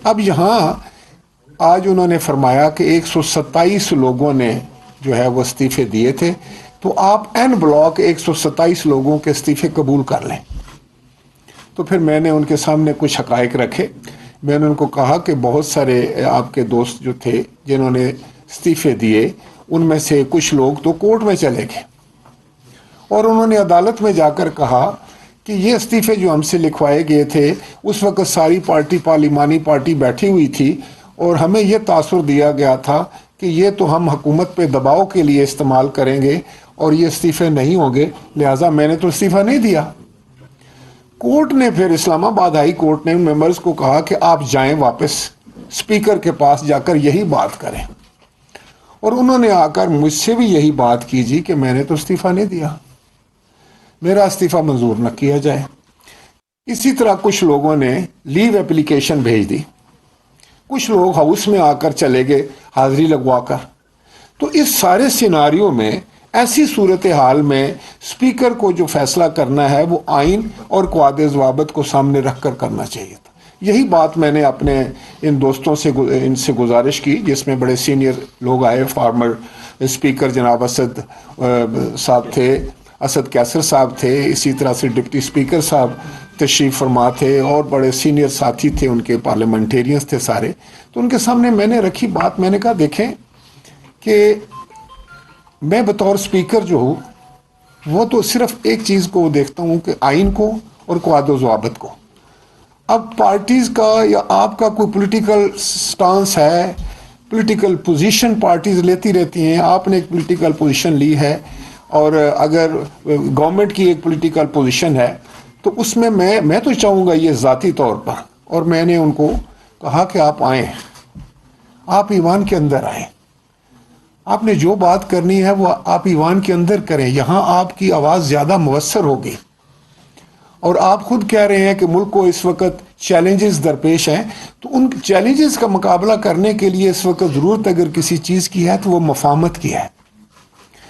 اب یہاں آج انہوں نے فرمایا کہ 127 لوگوں نے جو ہے وہ استعفے دیے تھے، تو آپ این بلاک 127 لوگوں کے استعفے قبول کر لیں۔ تو پھر میں نے ان کے سامنے کچھ حقائق رکھے۔ میں نے ان کو کہا کہ بہت سارے آپ کے دوست جو تھے جنہوں نے استعفے دیے، ان میں سے کچھ لوگ تو کورٹ میں چلے گئے، اور انہوں نے عدالت میں جا کر کہا کہ یہ استعفے جو ہم سے لکھوائے گئے تھے، اس وقت ساری پارٹی پارلیمانی پارٹی بیٹھی ہوئی تھی، اور ہمیں یہ تاثر دیا گیا تھا کہ یہ تو ہم حکومت پہ دباؤ کے لیے استعمال کریں گے اور یہ استعفے نہیں ہوں گے، لہٰذا میں نے تو استعفیٰ نہیں دیا۔ کورٹ نے پھر اسلام آباد ہائی کورٹ نے ممبرز کو کہا کہ آپ جائیں واپس اسپیکر کے پاس جا کر یہی بات کریں، اور انہوں نے آ کر مجھ سے بھی یہی بات کی جی کہ میں نے تو استعفیٰ نہیں دیا، میرا استعفیٰ منظور نہ کیا جائے۔ اسی طرح کچھ لوگوں نے لیو اپلیکیشن بھیج دی، کچھ لوگ ہاؤس میں آ کر چلے گئے حاضری لگوا کر۔ تو اس سارے سیناریوں میں، ایسی صورتحال میں اسپیکر کو جو فیصلہ کرنا ہے وہ آئین اور قواعد ضوابط کو سامنے رکھ کر کرنا چاہیے تھا۔ یہی بات میں نے اپنے ان دوستوں سے ان سے گزارش کی، جس میں بڑے سینئر لوگ آئے، فارمر اسپیکر جناب اسد صاحب تھے، اسد کیسر صاحب تھے، اسی طرح سے ڈپٹی اسپیکر صاحب تشریف فرما تھے، اور بڑے سینئر ساتھی تھے ان کے، پارلیمنٹیرینز تھے سارے۔ تو ان کے سامنے میں نے رکھی بات، میں نے کہا دیکھیں کہ میں بطور اسپیکر جو ہوں وہ تو صرف ایک چیز کو دیکھتا ہوں کہ آئین کو اور قواعد و ضوابط کو۔ اب پارٹیز کا یا آپ کا کوئی پولیٹیکل سٹانس ہے، پولیٹیکل پوزیشن پارٹیز لیتی رہتی ہیں، آپ نے ایک پولیٹیکل پوزیشن لی ہے، اور اگر گورنمنٹ کی ایک پولیٹیکل پوزیشن ہے تو اس میں میں تو چاہوں گا یہ ذاتی طور پر، اور میں نے ان کو کہا کہ آپ آئیں، آپ ایوان کے اندر آئیں، آپ نے جو بات کرنی ہے وہ آپ ایوان کے اندر کریں، یہاں آپ کی آواز زیادہ مؤثر ہوگی۔ اور آپ خود کہہ رہے ہیں کہ ملک کو اس وقت چیلنجز درپیش ہیں، تو ان چیلنجز کا مقابلہ کرنے کے لیے اس وقت ضرورت اگر کسی چیز کی ہے تو وہ مفاہمت کی ہے،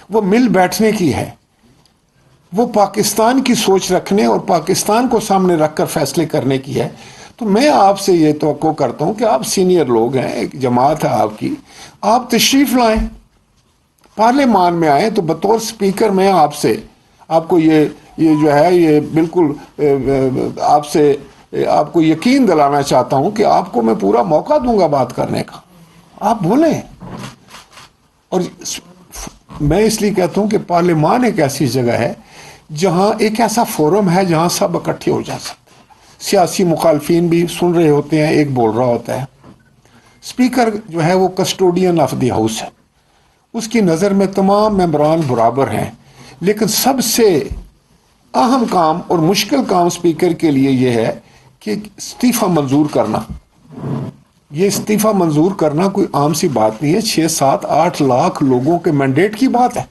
وہ مل بیٹھنے کی ہے، وہ پاکستان کی سوچ رکھنے اور پاکستان کو سامنے رکھ کر فیصلے کرنے کی ہے۔ تو میں آپ سے یہ توقع کرتا ہوں کہ آپ سینئر لوگ ہیں، ایک جماعت ہے آپ کی، آپ تشریف لائیں، پارلیمان میں آئیں۔ تو بطور سپیکر میں آپ کو یہ جو ہے یہ بالکل آپ کو یقین دلانا چاہتا ہوں کہ آپ کو میں پورا موقع دوں گا بات کرنے کا، آپ بولیں۔ اور میں اس لیے کہتا ہوں کہ پارلیمان ایک ایسی جگہ ہے جہاں ایک ایسا فورم ہے جہاں سب اکٹھے ہو جا سکتے ہیں، سیاسی مخالفین بھی سن رہے ہوتے ہیں، ایک بول رہا ہوتا ہے۔ سپیکر جو ہے وہ کسٹوڈین آف دی ہاؤس ہے، اس کی نظر میں تمام ممبران برابر ہیں، لیکن سب سے اہم کام اور مشکل کام سپیکر کے لیے یہ ہے کہ استعفیٰ منظور کرنا۔ یہ استعفیٰ منظور کرنا کوئی عام سی بات نہیں ہے، 6 7 8 لاکھ لوگوں کے مینڈیٹ کی بات ہے۔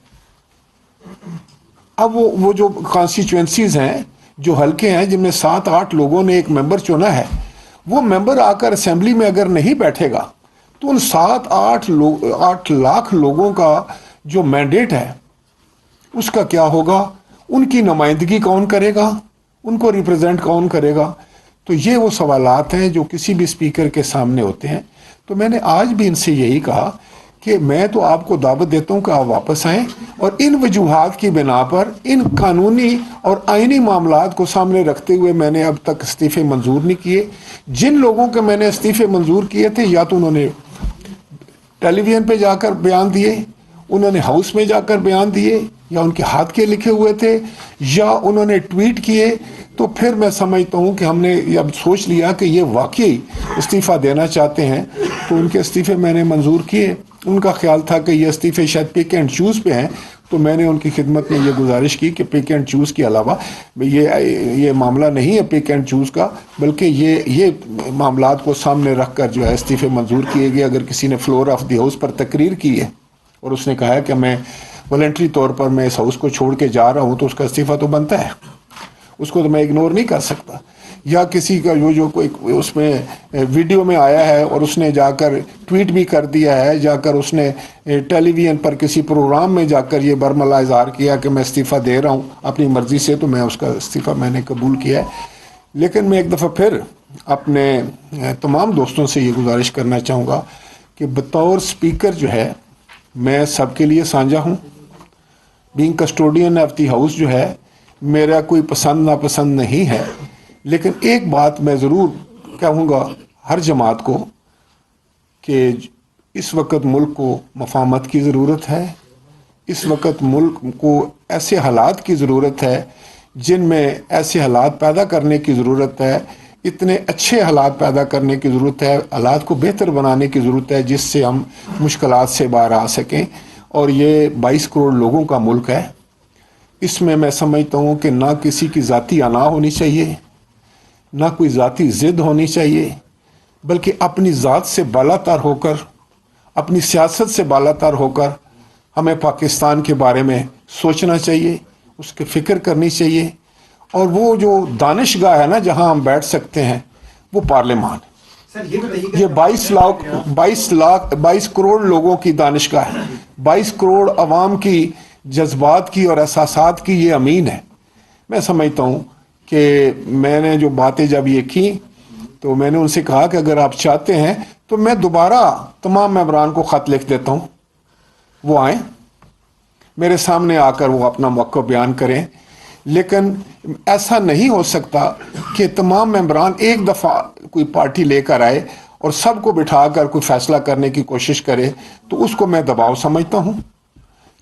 اب وہ جو کانسٹیچوئنسیز ہیں، جو حلقے ہیں جن میں 7 8 لوگوں نے ایک ممبر چنا ہے، وہ ممبر آ کر اسمبلی میں اگر نہیں بیٹھے گا تو ان 7 8 لاکھ لوگوں کا جو مینڈیٹ ہے اس کا کیا ہوگا؟ ان کی نمائندگی کون کرے گا؟ ان کو ریپرزینٹ کون کرے گا؟ تو یہ وہ سوالات ہیں جو کسی بھی اسپیکر کے سامنے ہوتے ہیں۔ تو میں نے آج بھی ان سے یہی کہا کہ میں تو آپ کو دعوت دیتا ہوں کہ آپ واپس آئیں، اور ان وجوہات کی بنا پر ان قانونی اور آئینی معاملات کو سامنے رکھتے ہوئے میں نے اب تک استعفے منظور نہیں کیے۔ جن لوگوں کے میں نے استعفے منظور کیے تھے، یا تو انہوں نے ٹیلی ویژن پہ جا کر بیان دیے، انہوں نے ہاؤس میں جا کر بیان دیے، یا ان کے ہاتھ کے لکھے ہوئے تھے، یا انہوں نے ٹویٹ کیے، تو پھر میں سمجھتا ہوں کہ ہم نے اب سوچ لیا کہ یہ واقعی استعفیٰ دینا چاہتے ہیں، تو ان کے استعفے میں نے منظور کیے۔ ان کا خیال تھا کہ یہ استعفے شاید پک اینڈ چوز پہ ہیں، تو میں نے ان کی خدمت میں یہ گزارش کی کہ پک اینڈ چوز کے علاوہ یہ معاملہ نہیں ہے پک اینڈ چوز کا، بلکہ یہ معاملات کو سامنے رکھ کر جو ہے استعفے منظور کیے گئے۔ اگر کسی نے فلور آف دی ہاؤس پر تقریر کی ہے اور اس نے کہا ہے کہ میں والنٹری طور پر میں اس ہاؤس کو چھوڑ کے جا رہا ہوں، تو اس کا استعفیٰ تو بنتا ہے، اس کو تو میں اگنور نہیں کر سکتا۔ یا کسی کا جو کوئی اس میں ویڈیو میں آیا ہے اور اس نے جا کر ٹویٹ بھی کر دیا ہے، جا کر اس نے ٹیلی ویژن پر کسی پروگرام میں جا کر یہ برملا اظہار کیا کہ میں استعفیٰ دے رہا ہوں اپنی مرضی سے، تو میں اس کا استعفیٰ میں نے قبول کیا ہے۔ لیکن میں ایک دفعہ پھر اپنے تمام دوستوں سے یہ گزارش کرنا چاہوں گا کہ بطور سپیکر جو ہے میں سب کے لیے سانجا ہوں. Being custodian of the house جو ہے میرا کوئی پسند ناپسند نہیں ہے، لیکن ایک بات میں ضرور کہوں گا ہر جماعت کو کہ اس وقت ملک کو مفاہمت کی ضرورت ہے. اس وقت ملک کو ایسے حالات کی ضرورت ہے جن میں ایسے حالات پیدا کرنے کی ضرورت ہے، اتنے اچھے حالات پیدا کرنے کی ضرورت ہے، حالات کو بہتر بنانے کی ضرورت ہے جس سے ہم مشکلات سے باہر آ سکیں. اور یہ 22 کروڑ لوگوں کا ملک ہے. اس میں سمجھتا ہوں کہ نہ کسی کی ذاتی انا ہونی چاہیے، نہ کوئی ذاتی ضد ہونی چاہیے، بلکہ اپنی ذات سے بالا تر ہو کر، اپنی سیاست سے بالا تر ہو کر ہمیں پاکستان کے بارے میں سوچنا چاہیے، اس کی فکر کرنی چاہیے. اور وہ جو دانشگاہ ہے نا جہاں ہم بیٹھ سکتے ہیں وہ پارلیمان. یہ 22 کروڑ لوگوں کی دانشگاہ ہے، 22 کروڑ عوام کی جذبات کی اور احساسات کی یہ امین ہے. میں سمجھتا ہوں کہ میں نے جو باتیں جب یہ کی تو میں نے ان سے کہا کہ اگر آپ چاہتے ہیں تو میں دوبارہ تمام ممبران کو خط لکھ دیتا ہوں، وہ آئیں میرے سامنے آ کر وہ اپنا موقع بیان کریں. لیکن ایسا نہیں ہو سکتا کہ تمام ممبران ایک دفعہ کوئی پارٹی لے کر آئے اور سب کو بٹھا کر کوئی فیصلہ کرنے کی کوشش کرے. تو اس کو میں دباؤ سمجھتا ہوں،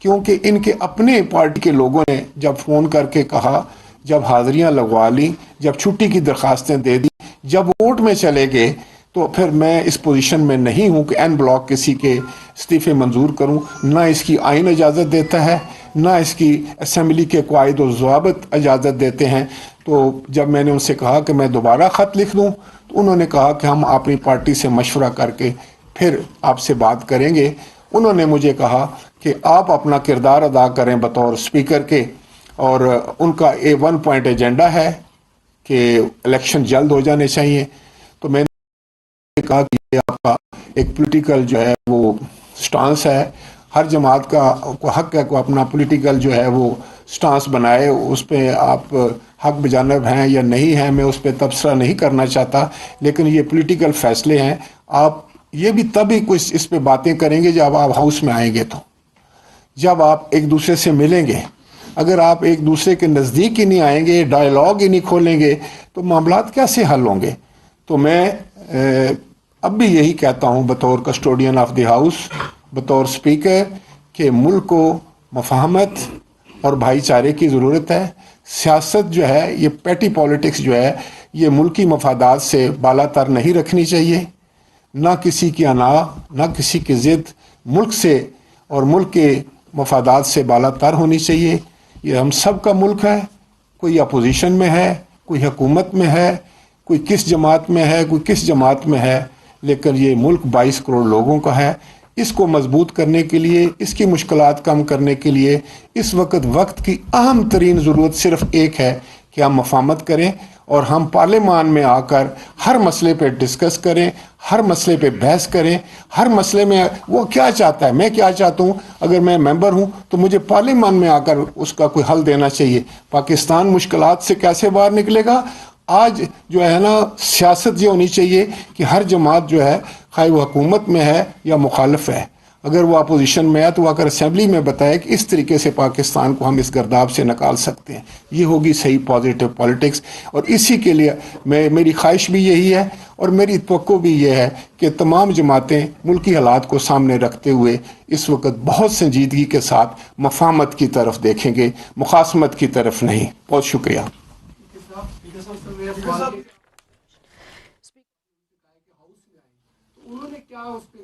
کیونکہ ان کے اپنے پارٹی کے لوگوں نے جب فون کر کے کہا، جب حاضریاں لگوا لی، جب چھٹی کی درخواستیں دے دی، جب ووٹ میں چلے گئے، تو پھر میں اس پوزیشن میں نہیں ہوں کہ این بلاک کسی کے استعفے منظور کروں. نہ اس کی آئین اجازت دیتا ہے، نہ اس کی اسمبلی کے قواعد و ضوابط اجازت دیتے ہیں. تو جب میں نے ان سے کہا کہ میں دوبارہ خط لکھ دوں تو انہوں نے کہا کہ ہم اپنی پارٹی سے مشورہ کر کے پھر آپ سے بات کریں گے. انہوں نے مجھے کہا کہ آپ اپنا کردار ادا کریں بطور سپیکر کے، اور ان کا 1 پوائنٹ ایجنڈا ہے کہ الیکشن جلد ہو جانے چاہیے. تو میں نے کہا کہ یہ آپ کا ایک پولیٹیکل جو ہے وہ سٹانس ہے، ہر جماعت کا حق ہے کو اپنا پولیٹیکل جو ہے وہ سٹانس بنائے. اس پہ آپ حق بجانب ہیں یا نہیں ہیں میں اس پہ تبصرہ نہیں کرنا چاہتا، لیکن یہ پولیٹیکل فیصلے ہیں. آپ یہ بھی تبھی کچھ اس پہ باتیں کریں گے جب آپ ہاؤس میں آئیں گے، تو جب آپ ایک دوسرے سے ملیں گے. اگر آپ ایک دوسرے کے نزدیک ہی نہیں آئیں گے، ڈائیلاگ ہی نہیں کھولیں گے، تو معاملات کیسے حل ہوں گے؟ تو میں اب بھی یہی کہتا ہوں بطور کسٹوڈین آف دی ہاؤس، بطور سپیکر، کہ ملک کو مفاہمت اور بھائی چارے کی ضرورت ہے. سیاست جو ہے یہ پیٹی پالیٹکس جو ہے یہ ملکی مفادات سے بالا تر نہیں رکھنی چاہیے. نہ کسی کی انا، نہ کسی کی ضد ملک سے اور ملک کے مفادات سے بالا تر ہونی چاہیے. یہ ہم سب کا ملک ہے، کوئی اپوزیشن میں ہے، کوئی حکومت میں ہے، کوئی کس جماعت میں ہے، کوئی کس جماعت میں ہے، لیکن یہ ملک 22 کروڑ لوگوں کا ہے. اس کو مضبوط کرنے کے لیے، اس کی مشکلات کم کرنے کے لیے اس وقت کی اہم ترین ضرورت صرف ایک ہے کہ ہم مفاہمت کریں اور ہم پارلیمان میں آ کر ہر مسئلے پہ ڈسکس کریں، ہر مسئلے پہ بحث کریں. ہر مسئلے میں وہ کیا چاہتا ہے، میں کیا چاہتا ہوں. اگر میں ممبر ہوں تو مجھے پارلیمان میں آ کر اس کا کوئی حل دینا چاہیے. پاکستان مشکلات سے کیسے باہر نکلے گا؟ آج جو ہے نا سیاست یہ ہونی چاہیے کہ ہر جماعت جو ہے، خواہ وہ حکومت میں ہے یا مخالف ہے، اگر وہ اپوزیشن میں ہے تو وہ اگر اسمبلی میں بتائے کہ اس طریقے سے پاکستان کو ہم اس گرداب سے نکال سکتے ہیں. یہ ہوگی صحیح پازیٹیو پالیٹکس. اور اسی کے لیے میری خواہش بھی یہی ہے اور میری توقع بھی یہ ہے کہ تمام جماعتیں ملکی حالات کو سامنے رکھتے ہوئے اس وقت بہت سنجیدگی کے ساتھ مفاہمت کی طرف دیکھیں گے، مخاصمت کی طرف نہیں. بہت شکریہ.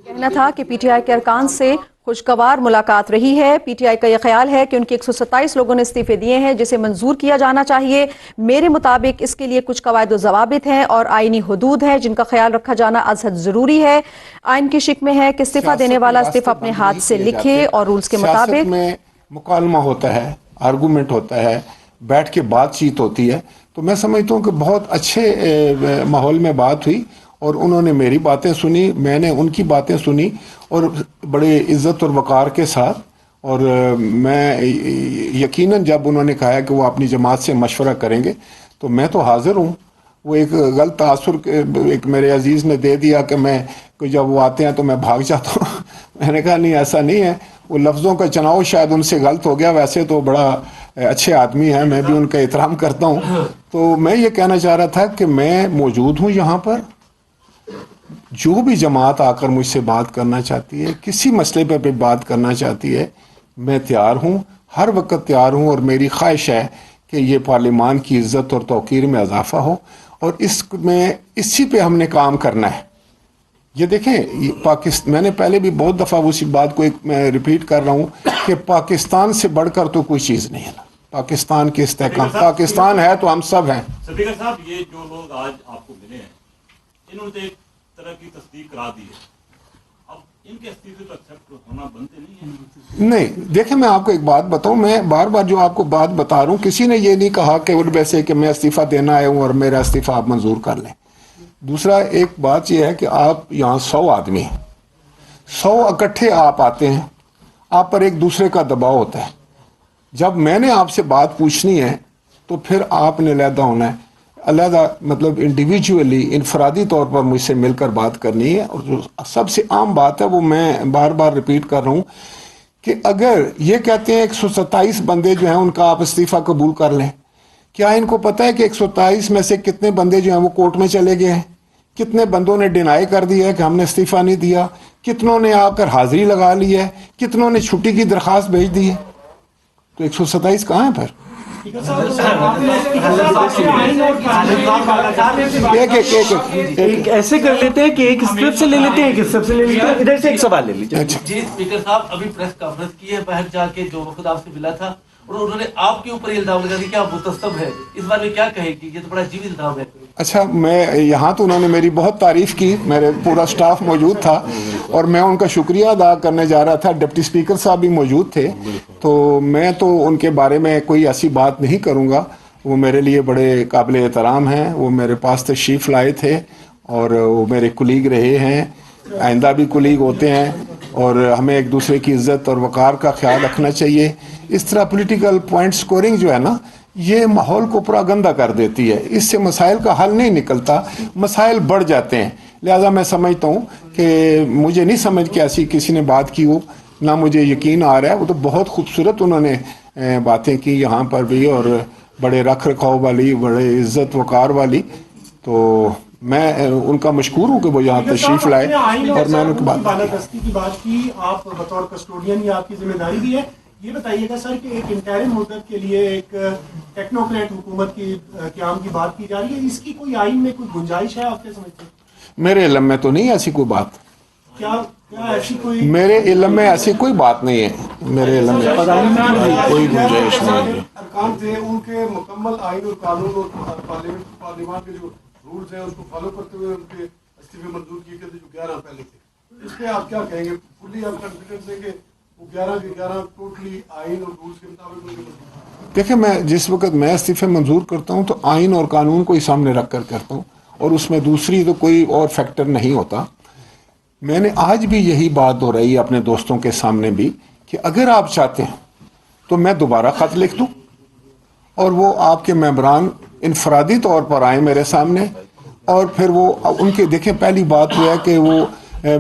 کہنا تھا کہ پی ٹی آئی کے ارکان سے خوشگوار ملاقات رہی ہے. پی ٹی آئی کا یہ خیال ہے کہ ان کے 127 لوگوں نے استعفے دیے ہیں جسے منظور کیا جانا چاہیے. میرے مطابق اس کے لیے کچھ قواعد و ضوابط ہیں اور آئینی حدود ہیں جن کا خیال رکھا جانا از حد ضروری ہے. آئین کی شک میں ہے کہ استعفیٰ دینے والا استعفیٰ اپنے ہاتھ سے لکھے اور رولز کے مطابق. سیاست میں مکالمہ ہوتا ہے، آرگومنٹ ہوتا ہے، بیٹھ کے بات چیت ہوتی ہے. تو میں سمجھتا ہوں کہ بہت اچھے ماحول میں بات ہوئی اور انہوں نے میری باتیں سنی، میں نے ان کی باتیں سنی اور بڑے عزت اور وقار کے ساتھ. اور میں یقیناً جب انہوں نے کہا کہ وہ اپنی جماعت سے مشورہ کریں گے تو میں تو حاضر ہوں. وہ ایک غلط تاثر ایک میرے عزیز نے دے دیا کہ میں جب وہ آتے ہیں تو میں بھاگ جاتا ہوں. میں نے کہا نہیں ایسا نہیں ہے, وہ لفظوں کا چناؤ شاید ان سے غلط ہو گیا, ویسے تو بڑا اچھے آدمی ہیں, میں بھی ان کا احترام کرتا ہوں. تو میں یہ کہنا چاہ رہا تھا کہ میں موجود ہوں یہاں پر, جو بھی جماعت آ کر مجھ سے بات کرنا چاہتی ہے, کسی مسئلے پہ بات کرنا چاہتی ہے, میں تیار ہوں, ہر وقت تیار ہوں, اور میری خواہش ہے کہ یہ پارلیمان کی عزت اور توقیر میں اضافہ ہو, اور اسی پہ ہم نے کام کرنا ہے. یہ دیکھیں میں نے پہلے بھی بہت دفعہ اسی بات کو میں ریپیٹ کر رہا ہوں کہ پاکستان سے بڑھ کر تو کوئی چیز نہیں ہے. پاکستان کے استحکام, پاکستان ہے تو ہم سب ہیں. اسپیکر صاحب, یہ جو لوگ آج آپ کو ملے ہیں انہوں نے ایک طرح کی تصدیق کرا دی ہے, اب ان کے استعفے تو ایکسپٹ ہونا بنتے نہیں ہیں. نہیں دیکھیں, میں آپ کو ایک بات بتاؤں, میں بار بار جو آپ کو بات بتا رہا ہوں, کسی نے یہ نہیں کہا کہ ویسے کہ میں استعفیٰ دینا آیا ہوں اور میرا استعفیٰ آپ منظور کر لیں. دوسرا ایک بات یہ ہے کہ آپ یہاں 100 آدمی ہیں, 100 اکٹھے آپ آتے ہیں, آپ پر ایک دوسرے کا دباؤ ہوتا ہے. جب میں نے آپ سے بات پوچھنی ہے تو پھر آپ نے علیحدہ ہونا ہے, علیحدہ مطلب انڈیویجولی انفرادی طور پر مجھ سے مل کر بات کرنی ہے. اور جو سب سے عام بات ہے وہ میں بار بار ریپیٹ کر رہا ہوں کہ اگر یہ کہتے ہیں 127 بندے جو ہیں ان کا آپ استعفیٰ قبول کر لیں, کیا ان کو پتہ ہے کہ 127 میں سے کتنے بندے جو ہیں وہ کورٹ میں چلے گئے ہیں, کتنے بندوں نے ڈینائی کر دیا ہے کہ ہم نے استعفیٰ نہیں دیا, کتنوں نے آ کر حاضری لگا لی ہے, کتنوں نے چھٹی کی درخواست بھیج دی ہے. تو 127 کہاں ہیں پھر؟ ایسے کر لیتے ہیں کہ ایک اسٹیپ سے لے لیتے ہیں, ایک اسٹیپ سے لے لیتے ہیں, ادھر سے ایک سوال لے لیجیے. جی اسپیکر صاحب, ابھی پریس کانفرنس کی ہے باہر جا کے جو وقت آپ سے ملا تھا, اور انہوں نے آپ کے اوپر یہ الزام لگا دیا کہ آپ متسب ہے. اس بارے میں کیا کہے گی؟ یہ تو بڑا عجیب الزام ہے. اچھا, میں یہاں تو انہوں نے میری بہت تعریف کی, میرے پورا سٹاف موجود تھا اور میں ان کا شکریہ ادا کرنے جا رہا تھا, ڈپٹی اسپیکر صاحب بھی موجود تھے, تو میں تو ان کے بارے میں کوئی ایسی بات نہیں کروں گا. وہ میرے لیے بڑے قابل احترام ہیں, وہ میرے پاس تشریف لائے تھے اور وہ میرے کولیگ رہے ہیں, آئندہ بھی کولیگ ہوتے ہیں, اور ہمیں ایک دوسرے کی عزت اور وقار کا خیال رکھنا چاہیے. اس طرح پولیٹیکل پوائنٹ سکورنگ جو ہے نا, یہ ماحول کو پورا گندا کر دیتی ہے, اس سے مسائل کا حل نہیں نکلتا, مسائل بڑھ جاتے ہیں. لہذا میں سمجھتا ہوں کہ مجھے نہیں سمجھ کے ایسی کسی نے بات کی ہو, نہ مجھے یقین آ رہا ہے. وہ تو بہت خوبصورت انہوں نے باتیں کی یہاں پر بھی, اور بڑے رکھ رکھاؤ والی, بڑے عزت وقار والی. تو میں ان کا مشکور ہوں کہ وہ یہاں تشریف لائے, اور میں ان کی بات کی. آپ بطور کسٹوڈین یہ آپ کی ذمہ داری بھی ہے. یہ بتائیے گا سر کہ ایک انٹرم مدت کے لیے ایک ٹیکنوکریٹ حکومت کی قیام کی بات کی جا رہی ہے, اس کی کوئی آئین میں کوئی گنجائش ہے, آپ کیا سمجھتے ہیں؟ میرے علم میں تو نہیں ایسی کوئی بات. کیا ایسی کوئی میرے علم میں ایسی کوئی بات نہیں ہے, میرے علم میں کوئی گنجائش نہیں ہے. ارکان تھے ان کے مکمل آئین اور قانون اور پارلیمان کے جو رولز ہیں اس کو فالو کرتے ہوئے ان کے استعفے منظور کیے گئے تھے جو 11 پہلے تھے. اس پہ آپ کیا کہیں گے؟ فلی آپ کانفیڈنس ہیں کہ وہ 11 کے 11 ٹوٹلی آئین اور رولز کے مطابق؟ دیکھیں, میں جس وقت میں استعفے منظور کرتا ہوں تو آئین اور قانون کو ہی سامنے رکھ کر کرتا ہوں, اور اس میں دوسری تو کوئی اور فیکٹر نہیں ہوتا. میں نے آج بھی یہی بات ہو رہی ہے اپنے دوستوں کے سامنے بھی کہ اگر آپ چاہتے ہیں تو میں دوبارہ خط لکھ دوں اور وہ آپ کے ممبران انفرادی طور پر آئیں میرے سامنے, اور پھر وہ ان کے دیکھیں, پہلی بات یہ ہے کہ وہ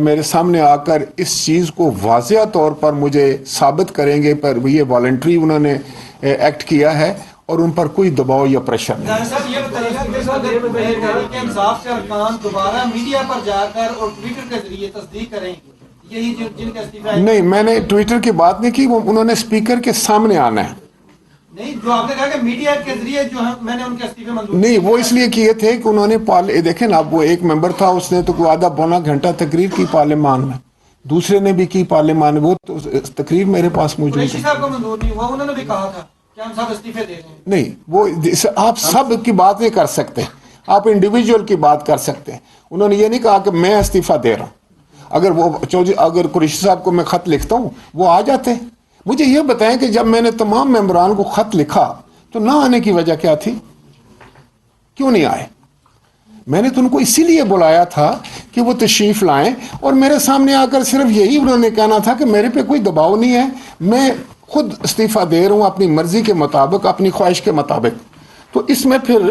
میرے سامنے آ کر اس چیز کو واضح طور پر مجھے ثابت کریں گے, پر یہ والنٹری انہوں نے ایکٹ کیا ہے اور ان پر کوئی دباؤ یا پریشر نہیں. یہ بتائیے گا کہ تحریک انصاف کے ارکان دوبارہ میڈیا پر جا کر اور ٹویٹر کے ذریعے تصدیق کریں گے یہی جن کا استعفیٰ؟ نہیں, میں نے ٹویٹر کی بات نہیں کی, وہ انہوں نے اسپیکر کے سامنے آنا ہے. نہیں, جو آپ نے کہا کہ میڈیا کے ذریعے جو ہے میں نے ان کے استعفے منظور نہیں, وہ اس لیے کیے تھے کہ انہوں نے دیکھیں نا, وہ ایک ممبر تھا, اس نے تو کوئی آدھا پونا گھنٹہ تقریر کی پارلیمان میں, دوسرے نے بھی کی پارلیمان میں, وہ تو تقریر میرے پاس موجود قریشی ہے. صاحب کو منظور نہیں ہوا, انہوں نے بھی کہا تھا کہ ہم سب استعفے دے رہے ہیں. نہیں, وہ آپ سب کی بات نہیں کر سکتے, آپ انڈیویجول کی بات کر سکتے ہیں. انہوں نے یہ نہیں کہا کہ میں استعفیٰ دے رہا ہوں. اگر قریشی صاحب کو میں خط لکھتا ہوں وہ آ جاتے. مجھے یہ بتائیں کہ جب میں نے تمام ممبران کو خط لکھا تو نہ آنے کی وجہ کیا تھی, کیوں نہیں آئے؟ میں نے تو ان کو اسی لیے بلایا تھا کہ وہ تشریف لائیں, اور میرے سامنے آ کر صرف یہی انہوں نے کہنا تھا کہ میرے پہ کوئی دباؤ نہیں ہے, میں خود استعفیٰ دے رہا ہوں اپنی مرضی کے مطابق, اپنی خواہش کے مطابق. تو اس میں پھر